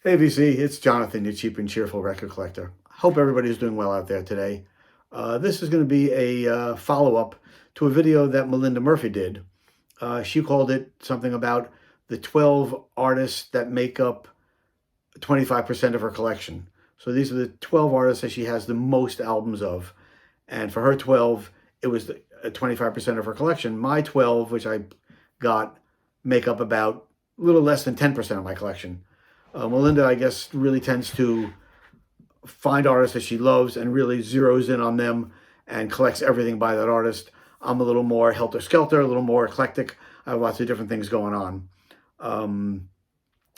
Hey VC, it's Jonathan, your cheap and cheerful record collector. Hope everybody's doing well out there today. This is going to be a follow-up to a video that Melinda Murphy did. She called it something about the 12 artists that make up 25% of her collection. So these are the 12 artists that she has the most albums of. And for her 12, it was 25% of her collection. My 12, which I got, make up about a little less than 10% of my collection. Melinda, I guess, really tends to find artists that she loves and really zeroes in on them and collects everything by that artist. I'm a little more helter-skelter, a little more eclectic. I have lots of different things going on.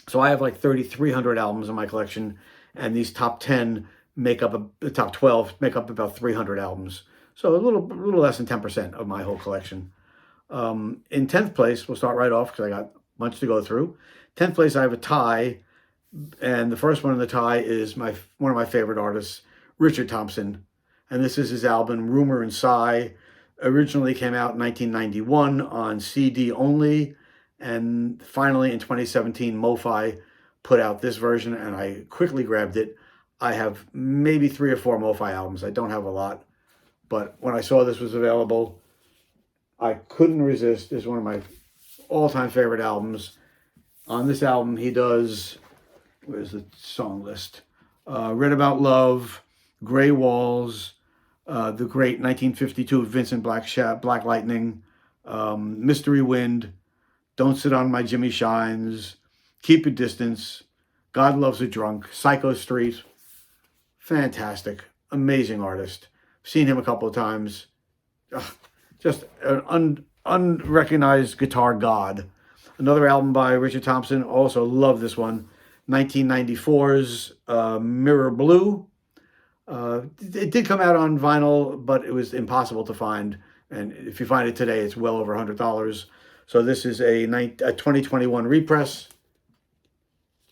So I have like 3,300 albums in my collection, and these top 10 make up, the top 12 make up about 300 albums. So a little less than 10% of my whole collection. In 10th place, we'll start right off because I got much to go through. 10th place, I have a tie. And the first one in the tie is one of my favorite artists, Richard Thompson. And this is his album, Rumor and Sigh. Originally came out in 1991 on CD only. And finally in 2017, MoFi put out this version and I quickly grabbed it. I have maybe 3 or 4 MoFi albums. I don't have a lot. But when I saw this was available, I couldn't resist. It's one of my all-time favorite albums. On this album, he does... Where's the song list? Read About Love, Gray Walls, the great 1952 Vincent Black Lightning, Mystery Wind, Don't Sit on My Jimmy Shines, Keep Your Distance, God Loves a Drunk, Psycho Street. Fantastic, amazing artist. Seen him a couple of times. Just an unrecognized guitar god. Another album by Richard Thompson, also love this one. 1994's Mirror Blue. It did come out on vinyl, but it was impossible to find. And if you find it today, it's well over $100. So this is a 2021 repress.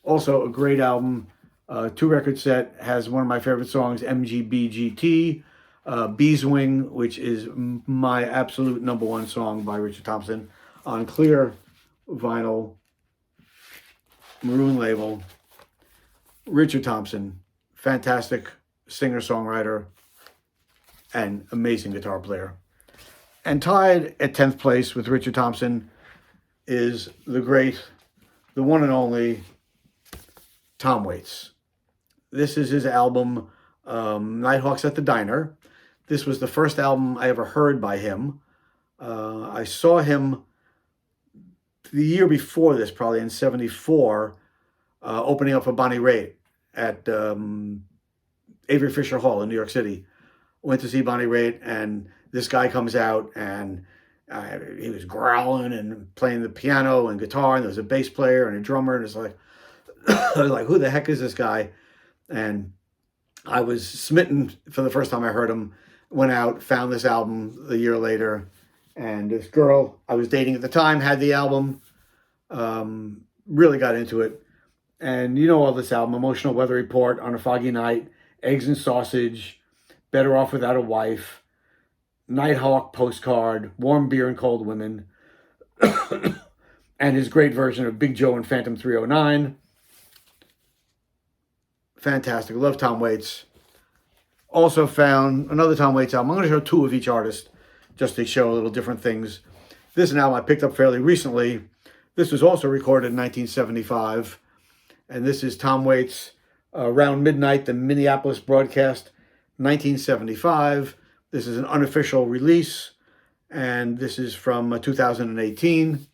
Also a great album. 2-record set. Has one of my favorite songs, MGBGT. Beeswing, which is my absolute #1 song by Richard Thompson. On clear vinyl. Maroon label. Richard Thompson, fantastic singer-songwriter and amazing guitar player. And tied at 10th place with Richard Thompson is the great, the one and only Tom Waits. This is his album, Nighthawks at the Diner. This was the first album I ever heard by him. I saw him the year before this, probably in 74, opening up for Bonnie Raitt at Avery Fisher Hall in New York City. Went to see Bonnie Raitt, and this guy comes out, and he was growling and playing the piano and guitar, and there was a bass player and a drummer, and it's like, I was like, who the heck is this guy? And I was smitten for the first time I heard him. Went out, found this album a year later, and this girl I was dating at the time had the album, really got into it. And you know all this album, Emotional Weather Report, On a Foggy Night, Eggs and Sausage, Better Off Without a Wife, Nighthawk Postcard, Warm Beer and Cold Women, and his great version of Big Joe and Phantom 309. Fantastic. Love Tom Waits. Also found another Tom Waits album. I'm going to show 2 of each artist, just to show a little different things. This is an album I picked up fairly recently. This was also recorded in 1975. And this is Tom Waits, Around Midnight, the Minneapolis broadcast, 1975. This is an unofficial release. And this is from 2018.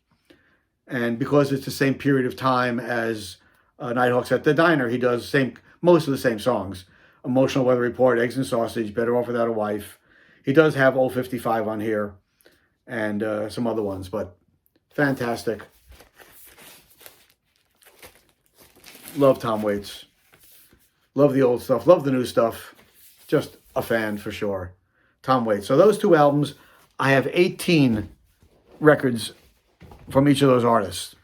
And because it's the same period of time as Nighthawks at the Diner, he does most of the same songs. Emotional Weather Report, Eggs and Sausage, Better Off Without a Wife. He does have Old 55 on here and some other ones, but fantastic. Love Tom Waits. Love the old stuff. Love the new stuff. Just a fan for sure. Tom Waits. So those 2 albums, I have 18 records from each of those artists.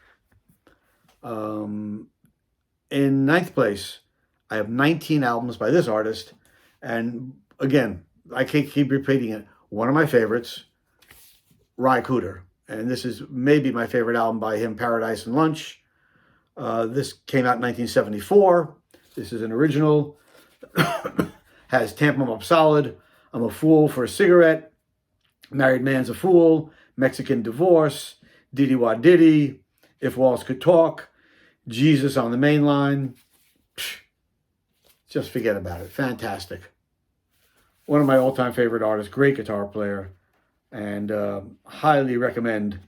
In 9th place, I have 19 albums by this artist. And again, I can't keep repeating it. One of my favorites, Ry Cooder. And this is maybe my favorite album by him, Paradise and Lunch. This came out in 1974. This is an original. Has Tampa Up Solid, I'm a Fool for a Cigarette, Married Man's a Fool, Mexican Divorce, Diddy Wah Diddy, If Walls Could Talk, Jesus on the Main Line. Just forget about it. Fantastic. One of my all-time favorite artists, great guitar player, and highly recommend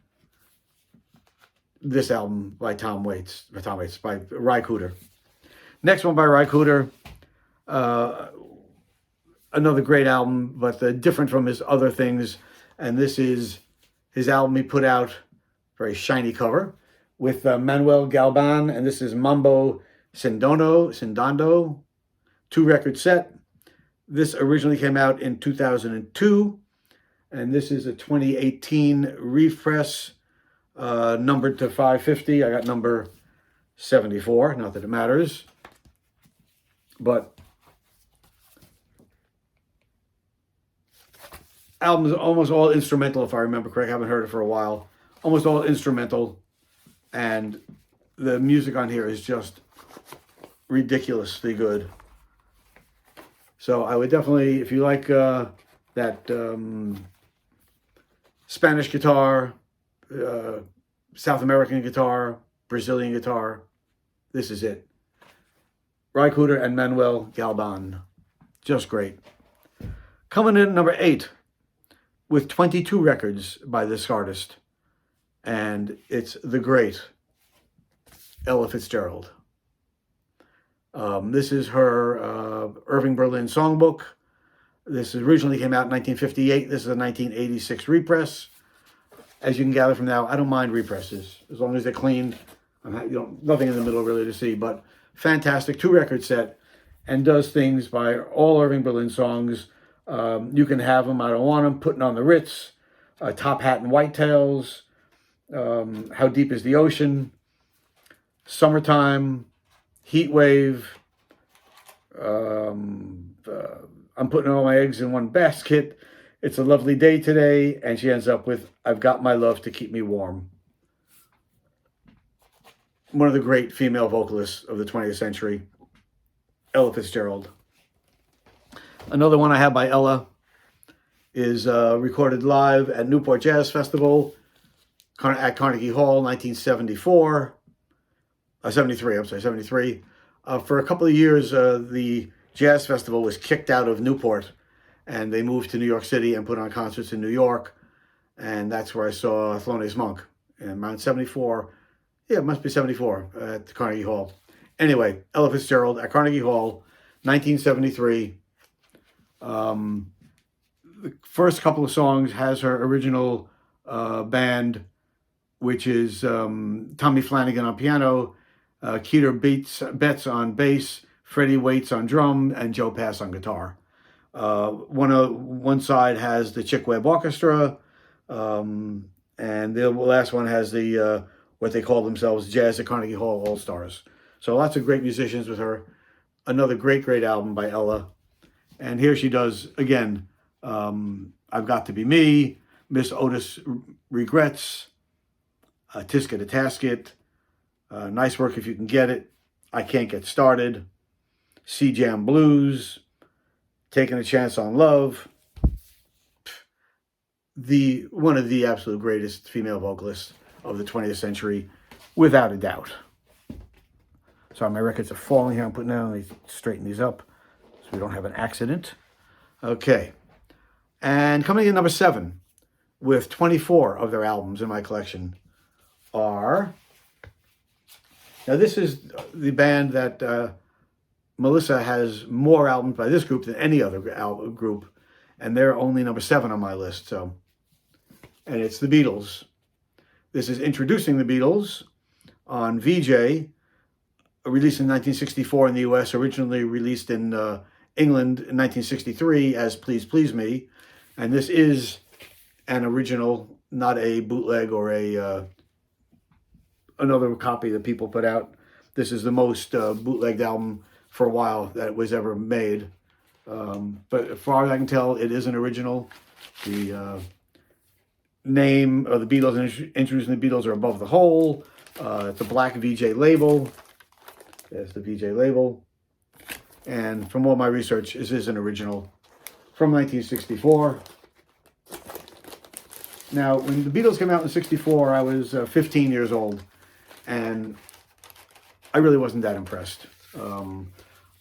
this album by by Ry Cooder. Next one by Ry Cooder, another great album, but different from his other things. And this is his album he put out, very shiny cover, with Manuel Galban, and this is Mambo Sindondo, 2-record set. This originally came out in 2002, and this is a 2018 repress, numbered to 550. I got number 74, not that it matters, but album's almost all instrumental, if I remember correctly. I haven't heard it for a while. Almost all instrumental, and the music on here is just ridiculously good. So I would definitely, if you like that Spanish guitar, South American guitar, Brazilian guitar, this is it. Ry Cooder and Manuel Galban. Just great. Coming in at number 8 with 22 records by this artist. And it's the great Ella Fitzgerald. This is her Irving Berlin songbook. This originally came out in 1958. This is a 1986 repress. As you can gather from now, I don't mind represses as long as they're cleaned. Nothing in the middle really to see, but fantastic 2-record set, and does things by all Irving Berlin songs. You Can Have 'Em, I Don't Want 'Em, Putting on the Ritz, Top Hat and Whitetails, How Deep is the Ocean, Summertime, Heat Wave, I'm Putting All My Eggs in One Basket, It's a Lovely Day Today, and she ends up with I've Got My Love to Keep Me Warm. One of the great female vocalists of the 20th century, Ella Fitzgerald. Another one I have by Ella is recorded live at Newport Jazz Festival at Carnegie Hall, 1974. 73. For a couple of years, the Jazz Festival was kicked out of Newport, and they moved to New York City and put on concerts in New York. And that's where I saw Thelonious Monk in around 74. Yeah, it must be 74 at Carnegie Hall. Anyway, Ella Fitzgerald at Carnegie Hall, 1973. The first couple of songs has her original band, which is Tommy Flanagan on piano, Keter Betts on bass, Freddie Waits on drum, and Joe Pass on guitar. One side has the Chick Webb Orchestra, and the last one has the what they call themselves Jazz at Carnegie Hall All-Stars. So lots of great musicians with her. Another great album by Ella. And here she does, again, I've Got to Be Me, Miss Otis Regrets, Tisket to Tasket, Nice Work If You Can Get It, I Can't Get Started, Sea Jam Blues, Taking a Chance on Love. One of the absolute greatest female vocalists of the 20th century, without a doubt. Sorry, my records are falling here. I'm putting down, let me straighten these up so we don't have an accident. Okay. And coming in number 7 with 24 of their albums in my collection are... Now, this is the band that Melissa has more albums by this group than any other group, and they're only number 7 on my list. So, and it's the Beatles. This is Introducing the Beatles on VJ, released in 1964 in the U.S., originally released in England in 1963 as Please Please Me. And this is an original, not a bootleg or another copy that people put out. This is the most bootlegged album for a while that was ever made. But as far as I can tell, it is an original. The name of the Beatles and Introducing the Beatles are Above the Hole, It's a black VJ label. There's the VJ label. And from all my research, this is an original from 1964. Now, when the Beatles came out in 64, I was 15 years old, and I really wasn't that impressed.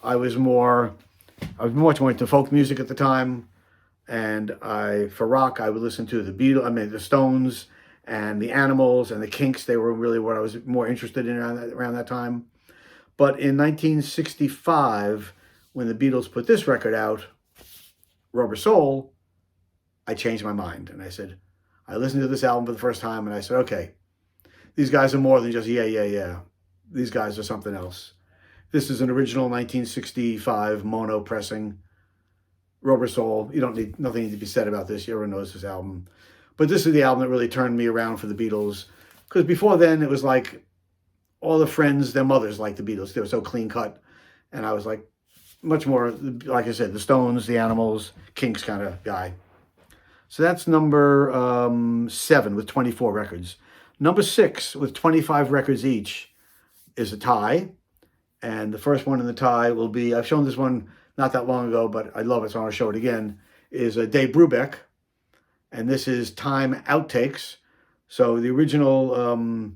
I was much more into folk music at the time, and for rock, I would listen to the Beatles, the Stones, and the Animals, and the Kinks. They were really what I was more interested in around that time. But in 1965, when the Beatles put this record out, Rubber Soul, I changed my mind, and I listened to this album for the first time, and I said, okay, these guys are more than just yeah, yeah, yeah. These guys are something else. This is an original 1965 mono pressing, Rubber Soul. Nothing needs to be said about this. Everyone knows this album. But this is the album that really turned me around for the Beatles. Because before then, it was like all the friends, their mothers liked the Beatles. They were so clean cut. And I was like much more, like I said, the Stones, the Animals, Kinks kind of guy. So that's number 7 with 24 records. Number 6 with 25 records each is a tie. And the first one in the tie will be, I've shown this one not that long ago, but I love it, so I want to show it again, is Dave Brubeck. And this is Time Outtakes. So the original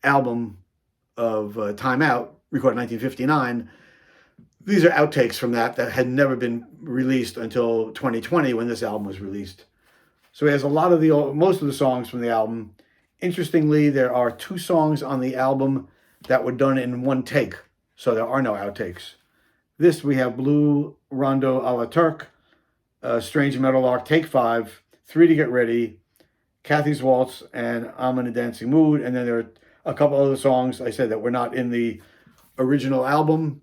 album of Time Out, recorded in 1959, these are outtakes from that had never been released until 2020 when this album was released. So he has most of the songs from the album. Interestingly, there are 2 songs on the album that were done in one take, so there are no outtakes. This, we have Blue Rondo a la Turk, Strange Metal Lark, Take 5, 3 to Get Ready, Kathy's Waltz, and I'm in a Dancing Mood. And then there are a couple other songs I said that were not in the original album,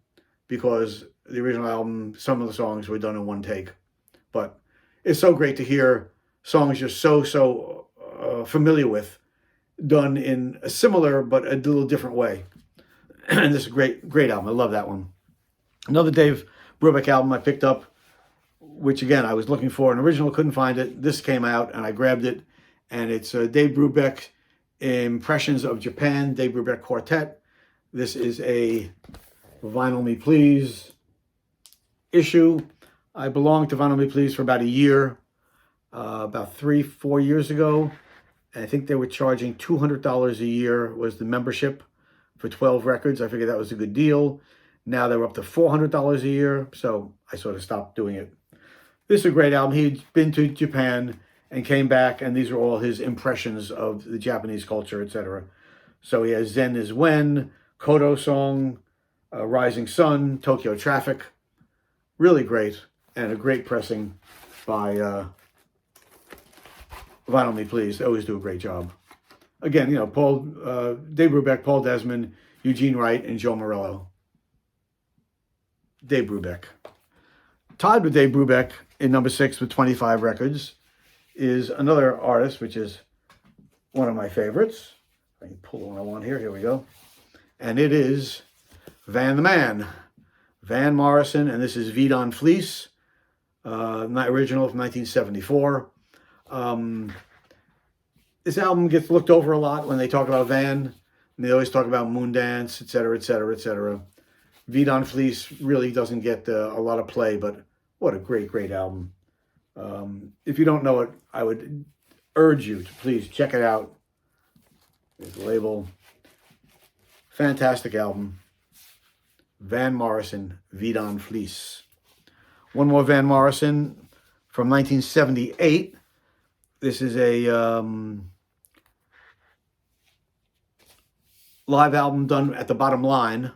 because the original album, some of the songs were done in one take. But it's so great to hear songs you're so familiar with done in a similar but a little different way. And this is a great album. I love that one. Another Dave Brubeck album I picked up, which again I was looking for an original, couldn't find it. This came out and I grabbed it, and it's Dave Brubeck Impressions of Japan, Dave Brubeck Quartet. This is a Vinyl Me Please issue. I belonged to Vinyl Me Please for about a year, about 3-4 years ago. And I think they were charging $200 a year was the membership for 12 records. I figured that was a good deal. Now they're up to $400 a year, so I sort of stopped doing it. This is a great album. He'd been to Japan and came back, and these are all his impressions of the Japanese culture, etc. So he has Zen is When, Kodo Song, Rising Sun, Tokyo Traffic. Really great, and a great pressing by Vinyl Me Please. They always do a great job. Again, Dave Brubeck, Paul Desmond, Eugene Wright, and Joe Morello. Dave Brubeck. Tied with Dave Brubeck in number 6 with 25 records is another artist, which is one of my favorites. I can pull the one I want here. Here we go. And it is Van the Man, Van Morrison, and this is Vie d'en Fleece, not original from 1974. This album gets looked over a lot when they talk about Van. And they always talk about Moondance, etc., etc., etc. Vie d'en Fleece really doesn't get a lot of play, but what a great album. If you don't know it, I would urge you to please check it out. There's the label. Fantastic album. Van Morrison, Vie d'en Fleece. One more Van Morrison from 1978. This is a live album done at the Bottom Line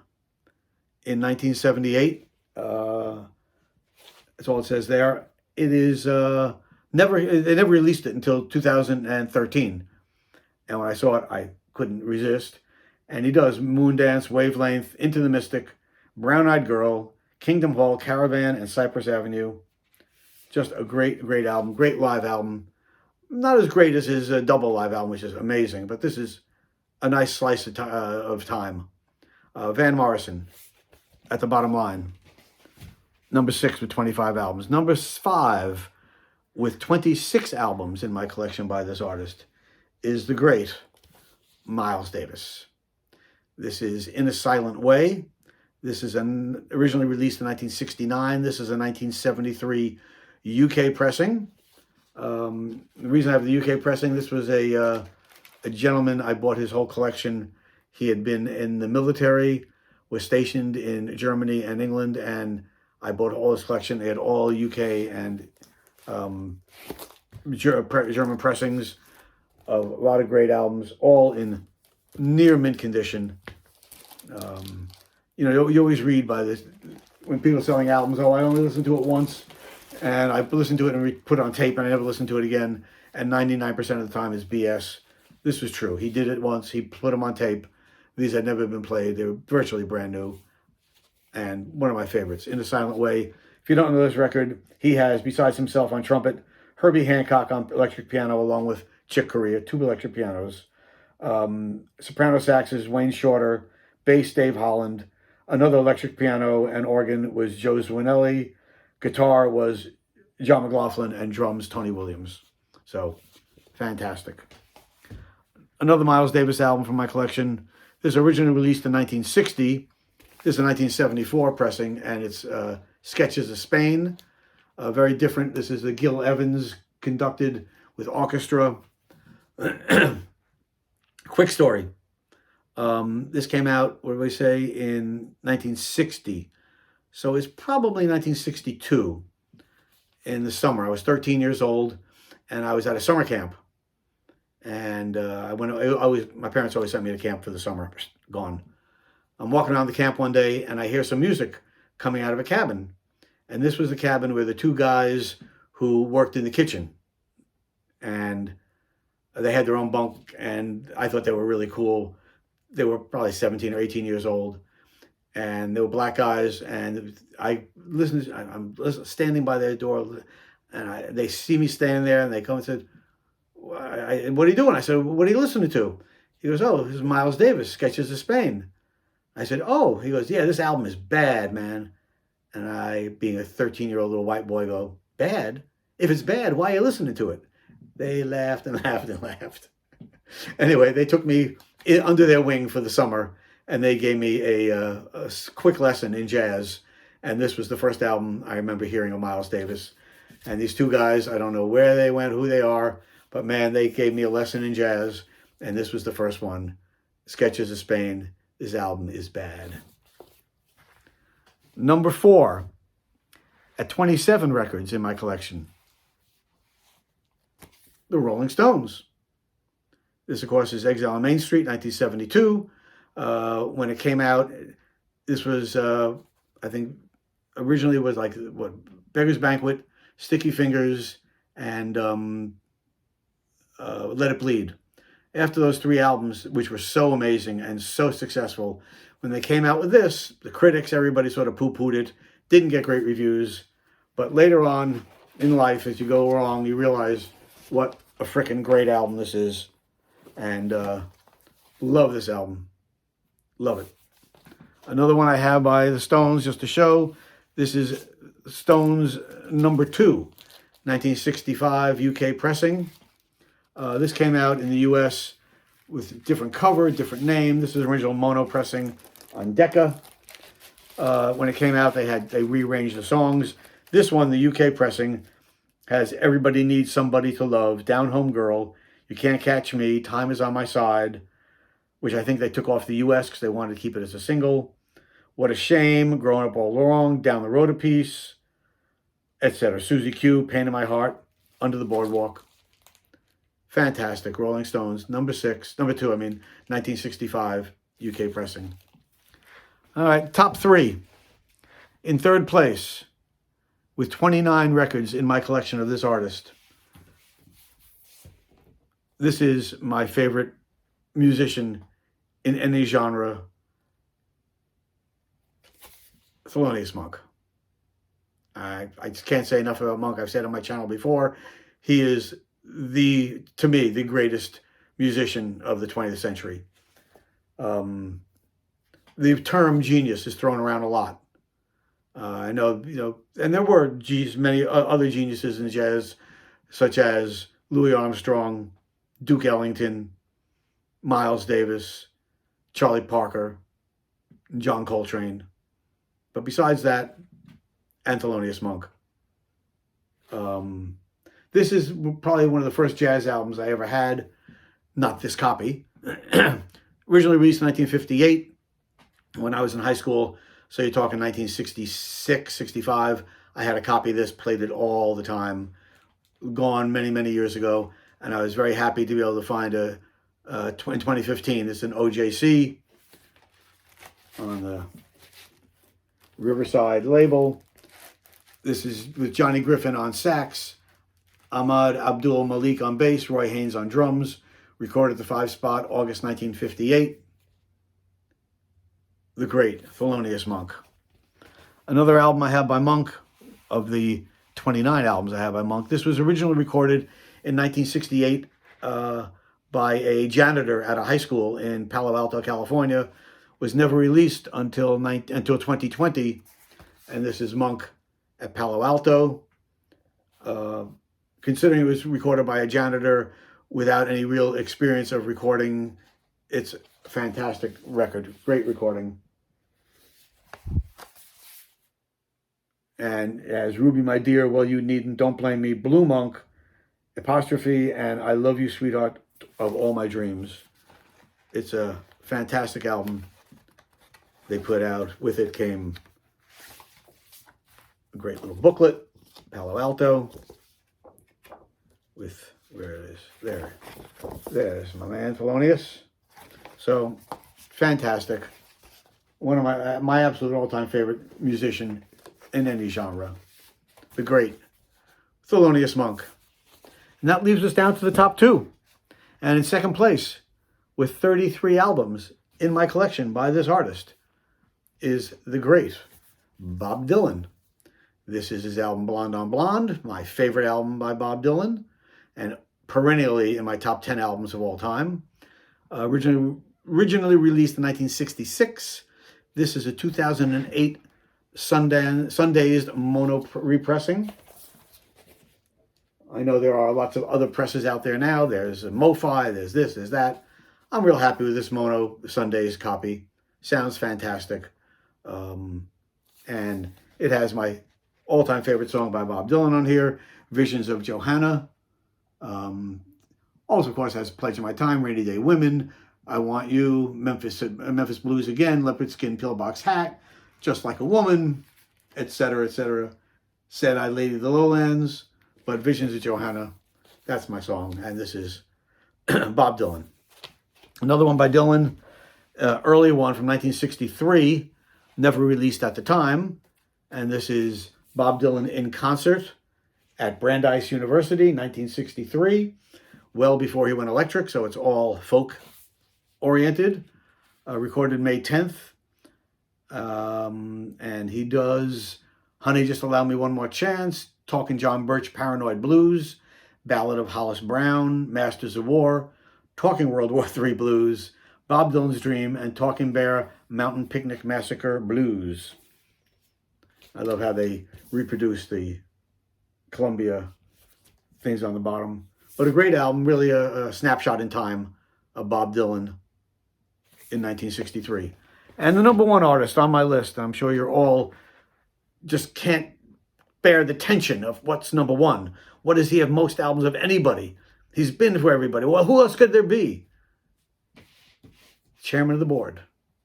in 1978. That's all it says there. It is they never released it until 2013. And when I saw it, I couldn't resist. And he does Moondance, Wavelength, Into the Mystic, Brown Eyed Girl, Kingdom Hall, Caravan, and Cypress Avenue. Just a great album, great live album. Not as great as his double live album, which is amazing, but this is a nice slice of time. Van Morrison, at the Bottom Line. Number 6 with 25 albums. Number 5 with 26 albums in my collection by this artist is the great Miles Davis. This is In a Silent Way. This is originally released in 1969. This is a 1973 UK pressing. The reason I have the UK pressing, this was a gentleman, I bought his whole collection. He had been in the military, was stationed in Germany and England, and I bought all his collection. They had all UK and German pressings of a lot of great albums, all in near mint condition. You know, you always read by this, when people are selling albums, oh, I only listened to it once, and I listened to it and put it on tape, and I never listened to it again, and 99% of the time is BS. This was true. He did it once. He put them on tape. These had never been played. They were virtually brand new, and one of my favorites, In a Silent Way. If you don't know this record, he has, besides himself on trumpet, Herbie Hancock on electric piano, along with Chick Corea, 2 electric pianos. Soprano sax is Wayne Shorter, bass Dave Holland, another electric piano and organ was Joe Zwinelli, guitar was John McLaughlin, and drums Tony Williams. So, fantastic. Another Miles Davis album from my collection. This was originally released in 1960. This is a 1974 pressing, and it's Sketches of Spain. Very different. This is the Gil Evans conducted with orchestra. Quick story. This came out, what do we say, in 1960. So it's probably 1962 in the summer. I was 13 years old, and I was at a summer camp. And my parents always sent me to camp for the summer. Gone. I'm walking around the camp one day, and I hear some music coming out of a cabin. And this was the cabin where the 2 guys who worked in the kitchen. And they had their own bunk, and I thought they were really cool. They were probably 17 or 18 years old, and they were black guys. And I'm standing by their door, and they see me standing there, and they come and said, "What are you doing?" I said, "What are you listening to?" He goes, "Oh, this is Miles Davis, Sketches of Spain." I said, "Oh." He goes, "Yeah, this album is bad, man." And I, being a 13-year-old little white boy, go, "Bad? If it's bad, why are you listening to it?" They laughed and laughed and laughed. Anyway, they took me under their wing for the summer, and they gave me a quick lesson in jazz. And this was the first album I remember hearing of Miles Davis. And these 2 guys, I don't know where they went, who they are, but man, they gave me a lesson in jazz. And this was the first one, Sketches of Spain. This album is bad. Number 4, at 27 records in my collection, the Rolling Stones. This, of course, is Exile on Main Street, 1972. When it came out, this was, I think, originally was like, Beggar's Banquet, Sticky Fingers, and Let It Bleed. After those 3 albums, which were so amazing and so successful, when they came out with this, the critics, everybody sort of poo-pooed it, didn't get great reviews. But later on in life, as you go along, you realize what a freaking great album this is. And love this album. Love it. Another one I have by the Stones, just to show. This is Stones number 2, 1965 UK pressing. This came out in the US with different cover, different name. This is original mono pressing on Decca. When it came out, they rearranged the songs. This one, the UK pressing, has Everybody Needs Somebody to Love, Down Home Girl, You Can't Catch Me, Time Is on My Side, which I think they took off the US because they wanted to keep it as a single. What a Shame, Growing Up All Wrong, Down the Road a Piece, etc. Susie Q, Pain in My Heart, Under the Boardwalk. Fantastic. Rolling Stones, number 2, 1965 UK pressing. All right, top 3. In third place, with 29 records in my collection of this artist. This is my favorite musician in any genre, Thelonious Monk. I just can't say enough about Monk. I've said on my channel before, he is to me, the greatest musician of the 20th century. The term genius is thrown around a lot. I know, and there were many other geniuses in jazz, such as Louis Armstrong, Duke Ellington, Miles Davis, Charlie Parker, John Coltrane. But besides that, and Thelonious Monk. This is probably one of the first jazz albums I ever had. Not this copy. Originally released in 1958 when I was in high school. So you're talking 1966, 65. I had a copy of this, played it all the time. Gone many, many years ago. And I was very happy to be able to find in 2015. It's an OJC on the Riverside label. This is with Johnny Griffin on sax, Ahmad Abdul Malik on bass, Roy Haynes on drums. Recorded at the 5-Spot, August 1958. The great Thelonious Monk. Another album I have by Monk, of the 29 albums I have by Monk. This was originally recorded in 1968 by a janitor at a high school in Palo Alto, California. Was never released until 2020. And this is Monk at Palo Alto. Considering it was recorded by a janitor without any real experience of recording, it's a fantastic record. Great recording. And as Ruby, my dear, well, you needn't, don't blame me, Blue Monk, apostrophe, and I love you, sweetheart, of all my dreams. It's a fantastic album they put out. With it came a great little booklet, Palo Alto, with, where it is, there's my man Thelonious. So, fantastic. One of my absolute all-time favorite musician in any genre. The great Thelonious Monk. And that leaves us down to the top two. And in second place, with 33 albums in my collection by this artist, is the great Bob Dylan. This is his album Blonde on Blonde, my favorite album by Bob Dylan, and perennially in my top 10 albums of all time. Originally released in 1966. This is a 2008 Sundazed mono repressing. I know there are lots of other presses out there now. There's a MoFi, there's this, there's that. I'm real happy with this mono Sundazed copy. Sounds fantastic. And it has my all-time favorite song by Bob Dylan on here, Visions of Johanna. Also, of course, has Pledge of My Time, Rainy Day Women, I Want You, Memphis Blues Again, Leopard Skin Pillbox Hat, Just Like a Woman, etc., etc. Said I Lady of the Lowlands, but Visions of Johanna, that's my song, and this is Bob Dylan. Another one by Dylan, early one from 1963, never released at the time, and this is Bob Dylan in concert at Brandeis University, 1963, well before he went electric, so it's all folk-oriented, recorded May 10th, and he does Honey, Just Allow Me One More Chance, Talking John Birch, Paranoid Blues, Ballad of Hollis Brown, Masters of War, Talking World War III Blues, Bob Dylan's Dream, and Talking Bear, Mountain Picnic Massacre Blues. I love how they reproduce the Columbia things on the bottom. But a great album, really a snapshot in time of Bob Dylan in 1963. And the number one artist on my list, I'm sure you're all just can't bear the tension of what's number one. What does he have most albums of anybody? He's been for everybody. Well, who else could there be? Chairman of the board,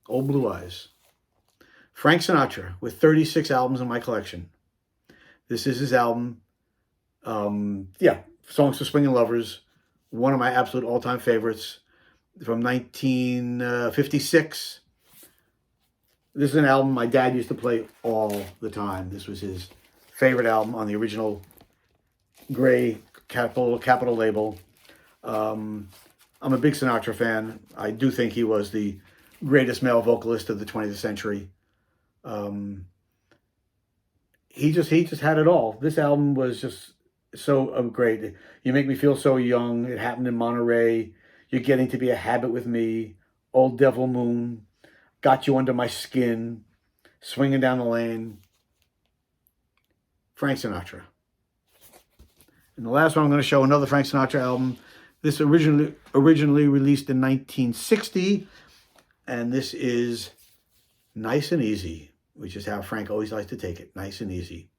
Old Blue Eyes. Frank Sinatra, with 36 albums in my collection. This is his album. Songs for Swingin' Lovers. One of my absolute all-time favorites from 1956. This is an album my dad used to play all the time. This was his favorite album on the original gray Capitol label. I'm a big Sinatra fan. I do think he was the greatest male vocalist of the 20th century. He just had it all. This album was just so great. You Make Me Feel So Young. It Happened in Monterey. You're Getting to Be a Habit with Me. Old Devil Moon. Got You Under My Skin. Swinging Down the Lane. Frank Sinatra. And the last one I'm going to show, another Frank Sinatra album. This originally released in 1960, and this is Nice and Easy, which is how Frank always likes to take it. Nice and Easy.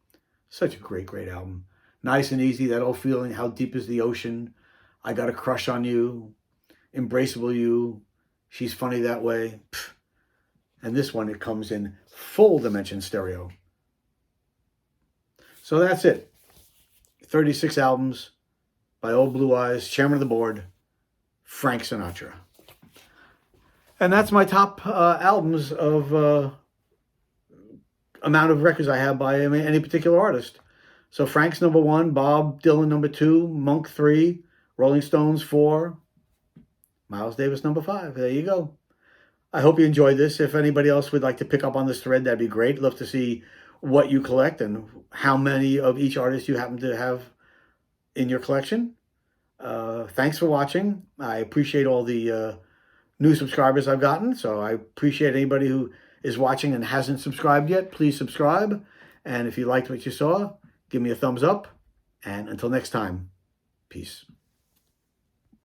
Such a great, great album. Nice and Easy, that old feeling, How Deep is the Ocean, I Got a Crush on You, Embraceable You, She's Funny That Way. Pfft. And this one, it comes in full dimension stereo. So that's it. 36 albums by Old Blue Eyes, chairman of the board, Frank Sinatra. And that's my top albums of amount of records I have by any particular artist. So Frank's number 1, Bob Dylan number 2, Monk 3, Rolling Stones 4, Miles Davis number 5. There you go. I hope you enjoyed this. If anybody else would like to pick up on this thread, that'd be great. Love to see what you collect and how many of each artist you happen to have in your collection. Thanks for watching. I appreciate all the new subscribers I've gotten, so I appreciate anybody who is watching and hasn't subscribed yet. Please subscribe, and if you liked what you saw, give me a thumbs up, and until next time, peace.